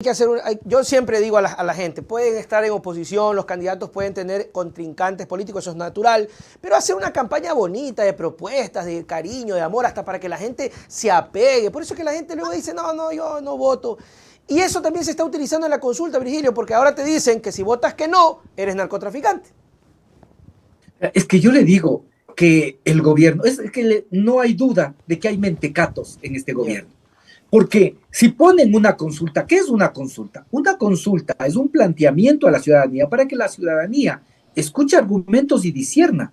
que hacer yo siempre digo a la gente, pueden estar en oposición, los candidatos pueden tener contrincantes políticos, eso es natural, pero hacer una campaña bonita de propuestas, de cariño, de amor, hasta para que la gente se apegue. Por eso es que la gente luego dice, no, yo no voto. Y eso también se está utilizando en la consulta, Virgilio, porque ahora te dicen que si votas que no, eres narcotraficante. Es que yo le digo que el gobierno, es que no hay duda de que hay mentecatos en este Yeah. gobierno. Porque si ponen una consulta, ¿qué es una consulta? Una consulta es un planteamiento a la ciudadanía para que la ciudadanía escuche argumentos y discierna.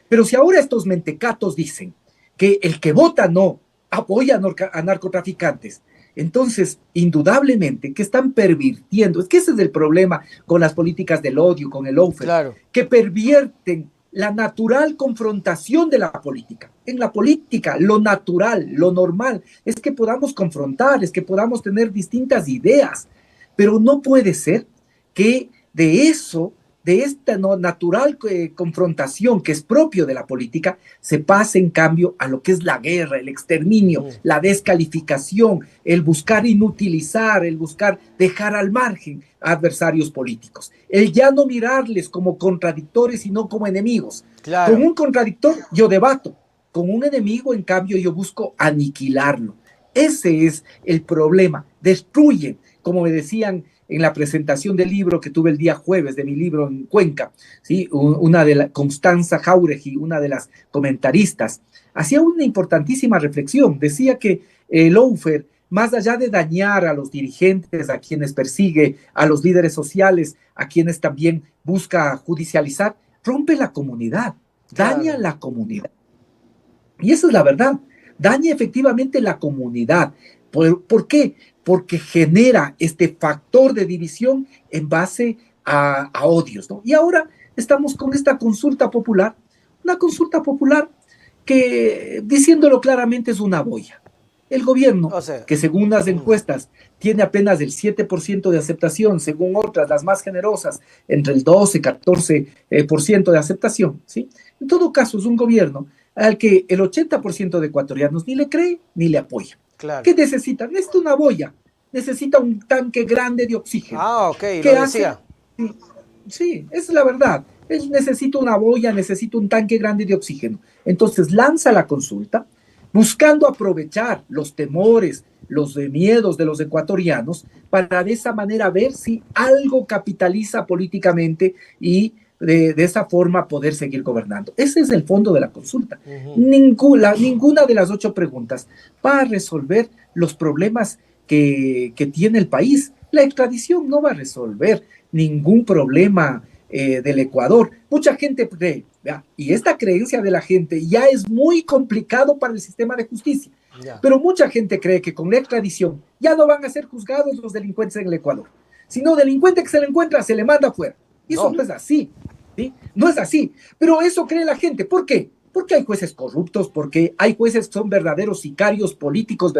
Pero si ahora estos mentecatos dicen que el que vota no apoya a narcotraficantes, entonces indudablemente que están pervirtiendo, es que ese es el problema con las políticas del odio, con el lawfare, Claro. que pervierten la natural confrontación de la política. En la política, lo natural, lo normal, es que podamos confrontar, es que podamos tener distintas ideas, pero no puede ser que de eso, de esta natural confrontación que es propio de la política, se pase en cambio a lo que es la guerra, el exterminio, la descalificación, el buscar inutilizar, el buscar dejar al margen a adversarios políticos, el ya no mirarles como contradictores, sino como enemigos. Claro. Con un contradictor yo debato, con un enemigo, en cambio, yo busco aniquilarlo. Ese es el problema. Destruyen, como me decían en la presentación del libro que tuve el día jueves de mi libro en Cuenca, ¿sí? Una de la Constanza Jauregui, una de las comentaristas, hacía una importantísima reflexión. Decía que el lawfare, más allá de dañar a los dirigentes, a quienes persigue, a los líderes sociales, a quienes también busca judicializar, rompe la comunidad, daña Claro. la comunidad. Y esa es la verdad, daña efectivamente la comunidad. ¿Por qué? Porque genera este factor de división en base a odios, ¿no? Y ahora estamos con esta consulta popular, una consulta popular que, diciéndolo claramente, es una boya. El gobierno, O sea, que según las encuestas tiene apenas el 7% de aceptación, según otras, las más generosas, entre el 12 y 14% de aceptación, ¿sí? En todo caso, es un gobierno al que el 80% de ecuatorianos ni le cree ni le apoya. claro. ¿Qué necesita? Necesita una boya, necesita un tanque grande de oxígeno. Ah, ok, lo ¿Qué hace? decía. Sí, sí, esa es la verdad. Necesita una boya, necesita un tanque grande de oxígeno. Entonces lanza la consulta buscando aprovechar los temores, los miedos de los ecuatorianos para de esa manera ver si algo capitaliza políticamente y de esa forma poder seguir gobernando. Ese es el fondo de la consulta. Ninguna de las 8 preguntas va a resolver los problemas que tiene el país. La extradición no va a resolver ningún problema del Ecuador. Mucha gente cree, y esta creencia de la gente ya es muy complicado para el sistema de justicia, Ya. pero mucha gente cree que con la extradición ya no van a ser juzgados los delincuentes en el Ecuador, sino delincuente que se le encuentra se le manda afuera. Y eso No. no es así, ¿sí? No es así, pero eso cree la gente. ¿Por qué? Porque hay jueces corruptos, porque hay jueces que son verdaderos sicarios políticos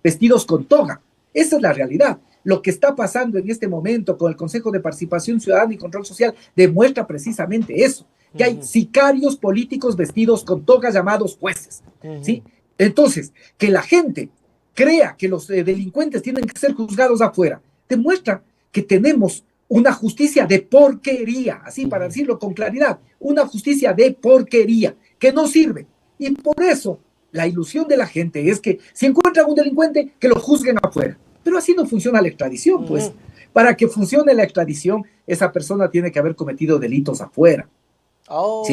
vestidos con toga. Esa es la realidad. Lo que está pasando en este momento con el Consejo de Participación Ciudadana y Control Social demuestra precisamente eso, que hay sicarios políticos vestidos con togas llamados jueces, ¿sí? Entonces, que la gente crea que los delincuentes tienen que ser juzgados afuera, demuestra que tenemos una justicia de porquería, así para decirlo con claridad, una justicia de porquería que no sirve. Y por eso la ilusión de la gente es que si encuentran un delincuente, que lo juzguen afuera. Pero así no funciona la extradición, pues. Para que funcione la extradición, esa persona tiene que haber cometido delitos afuera, ¿sí? Oh.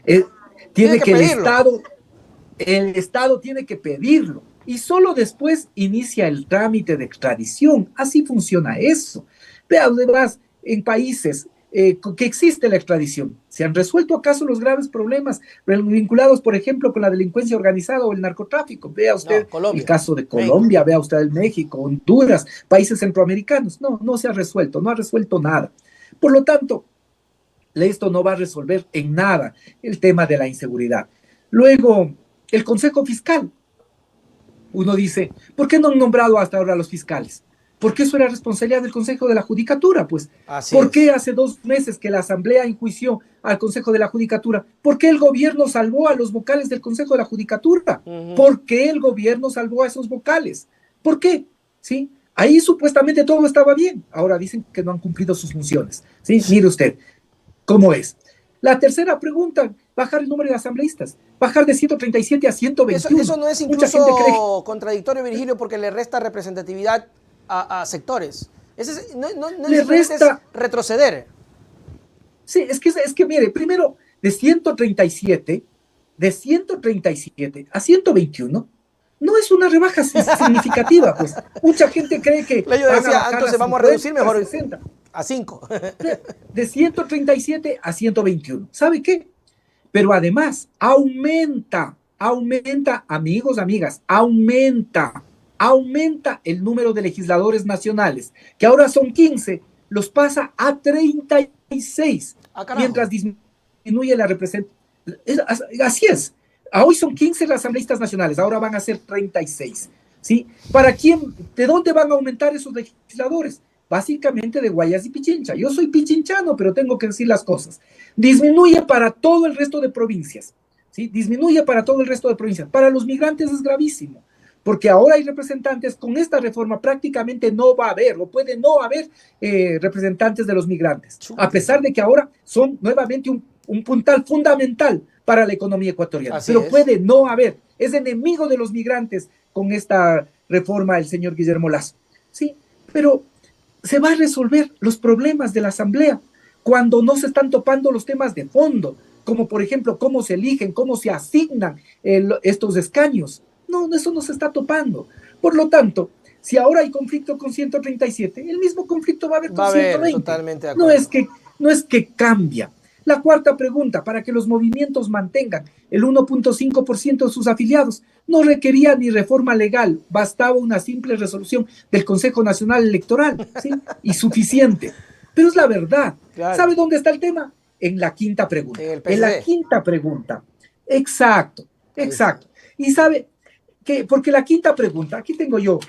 Tiene Tiene que que pedirlo. el Estado tiene que pedirlo y solo después inicia el trámite de extradición. Así funciona eso. Pero además, en países que existe la extradición, ¿se han resuelto acaso los graves problemas vinculados, por ejemplo, con la delincuencia organizada o el narcotráfico? Vea No, usted el Colombia. caso de México. Colombia, vea usted el México, Honduras, países centroamericanos. No, no se ha resuelto, no ha resuelto nada. Por lo tanto, esto no va a resolver en nada el tema de la inseguridad. Luego, el Consejo Fiscal. Uno dice, ¿por qué no han nombrado hasta ahora a los fiscales? Porque eso era responsabilidad del Consejo de la Judicatura, pues. Así ¿Por qué es. hace 2 meses que la Asamblea enjuició al Consejo de la Judicatura? ¿Por qué el gobierno salvó a los vocales del Consejo de la Judicatura? ¿Por qué el gobierno salvó a esos vocales? ¿Por qué? ¿Sí? Ahí supuestamente todo estaba bien. Ahora dicen que no han cumplido sus funciones. ¿Sí? Mire usted cómo es. La tercera pregunta, bajar el número de asambleístas, bajar de 137 a Eso, 121. eso no es Mucha gente cree incluso contradictorio, Virgilio, porque le resta representatividad a sectores. No le simplemente es resta. retroceder. Sí, es que mire, primero, de 137 a 121, no es una rebaja significativa, pues. Mucha gente cree que Yo van a decía, bajar a entonces vamos a 50, reducir a mejor 60. a 5. De 137 a 121. ¿Sabe qué? Pero además, aumenta, amigos, amigas, aumenta el número de legisladores nacionales, que ahora son 15, los pasa a 36, Ah, carajo. mientras disminuye la representación. Así es. Hoy son 15 los asambleístas nacionales, ahora van a ser 36. ¿Sí? ¿Para quién? ¿De dónde van a aumentar esos legisladores? Básicamente de Guayas y Pichincha. Yo soy pichinchano, pero tengo que decir las cosas. Disminuye para todo el resto de provincias. ¿Sí? Disminuye para todo el resto de provincias. Para los migrantes es gravísimo, porque ahora hay representantes, con esta reforma prácticamente no va a haber, o puede no haber representantes de los migrantes, a pesar de que ahora son nuevamente un puntal fundamental para la economía ecuatoriana, Así pero es. puede no haber, es enemigo de los migrantes con esta reforma el señor Guillermo Lazo, ¿sí? Pero se va a resolver los problemas de la Asamblea cuando no se están topando los temas de fondo, como por ejemplo cómo se eligen, cómo se asignan estos escaños. No, eso no se está topando. Por lo tanto, si ahora hay conflicto con 137, el mismo conflicto va a haber Va con a haber, 120. totalmente de No es acuerdo. que, no es que cambia. La cuarta pregunta, para que los movimientos mantengan el 1.5% de sus afiliados, no requería ni reforma legal, bastaba una simple resolución del Consejo Nacional Electoral, ¿sí? Y suficiente. Pero es la verdad. Claro. ¿Sabe dónde está el tema? En la quinta En pregunta. el En la PCD. quinta pregunta. Exacto, Ahí está. exacto. Y sabe que, porque la quinta pregunta, aquí tengo yo